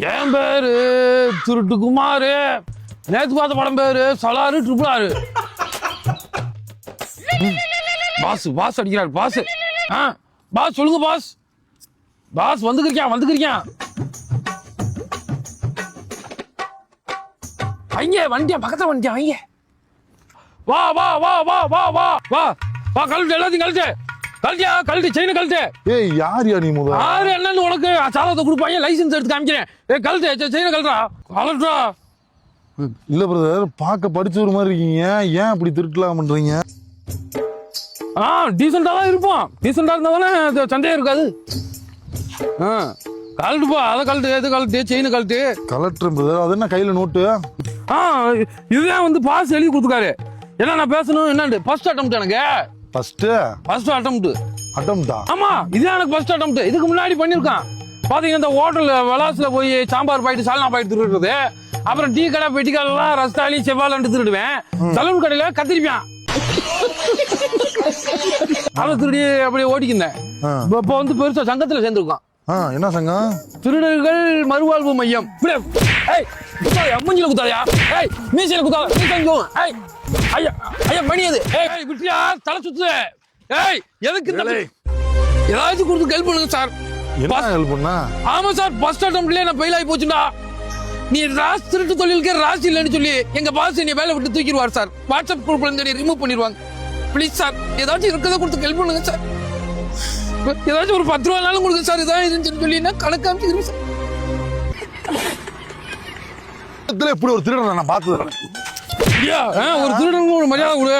என் பேரு திருட்டு குமாரு. நேத்து பார்த்த படம் பேரு சலாரு ட்ரிபிளாரு. பாஸ் பாஸ் அடிக்கிறாரு பாஸ். பாஸ் சொல்லுங்க பாஸ். பாஸ் வந்துக்கிறியா ஐங்க வண்டியா பக்கத்துல வண்டியா ஐங்க. வா வா வா வா வா வா வா வா கழட்டு எல்லாத்தையும் கழட்டு செயினை கழட்டு. ஏய் யார் நீ முதல்ல? யாரு என்னன்னு உனக்கு சாலத்தை கொடுப்பாங்க, லைசன்ஸ் எடுத்து காமிக்கிறேன். கழட்டு செயினை கழட்டுறா. இல்ல பிரதர், பார்க்க படிச்ச மாதிரி இருக்கீங்க, ஏன் அப்படி திருட்டலாம் பண்றீங்க? டீசெண்டா தான் இருப்போம். டீசெண்டா இருந்தா தானே சந்தேகம் இருக்காது. கழட்டுப்பா, அதை கழட்டு செயினை கழட்டு. கலெக்டர் பிரதர், அது என்ன கையில நோட்டு? இதுதான் வந்து பாஸ் எழுதி கொடுத்துருக்காரு. என்ன நான் பேசணும் என்னண்டு ஃபர்ஸ்ட் அட்டெம்ப்ட் எனக்கு. ஃபர்ஸ்ட் அட்டெம்ப்டா? ஆமா, இதுதான் எனக்கு ஃபர்ஸ்ட் அட்டெம்ப்ட். இதுக்கு முன்னாடி பண்ணிருக்கான் பாத்தீங்கன்னா, இந்த ஹோட்டல் விலாஸ்ல போய் சாம்பார் பாயிட்டு சால்னா பாயிட்டு திருடுறது, அப்புறம் டீ கடை பெட்டி கடைலாம் ரஸ்தாலி செவ்வாலன்ட்டு திருடுவேன். சலூன் கடையில கத்திரிப்பான் அதை திருடி அப்படியே ஓடிக்கிருந்தேன். இப்ப வந்து பெருசா சங்கத்துல சேர்ந்துருக்கான். என்ன சங்கம்? திருடர்கள் மறுவாழ்வு மையம். மூஞ்சில குத்தாதயா, மீசையில குத்தாத. ஐயா மணி அது விட்டியா தலை சுத்து. எதுக்கு ஏதாச்சும் கொடுத்து ஹெல்ப் பண்ணுங்க சார். ஆமா சார், ஃபர்ஸ்ட் அட்டெம்ப்ட்லயே நான் ஃபெயில் ஆகி போச்சுடா. நீ ராஸ் திருட்டு தொழிலுக்கே ராசி இல்லைன்னு சொல்லி எங்க பாஸ் என்னை வேலை விட்டு தூக்கிடுவார் சார். வாட்ஸ்அப் குரூப்ல இருந்து ரிமூவ் பண்ணிடுவாங்க. ப்ளீஸ் சார், ஏதாச்சும் இருக்கிறத கொடுத்து ஹெல்ப் பண்ணுங்க சார். ஏதாச்சும் ஒரு 10 ரூபாய்னாலும் கொடுங்க சார். இதான் இதுன்னு சொல்லி கணக்காமிக்கிறேன் சார். இப்படி ஒரு திருடன் நான் பார்த்தது. ஒரு திருடன் ஒரு மரியாதை கொடு.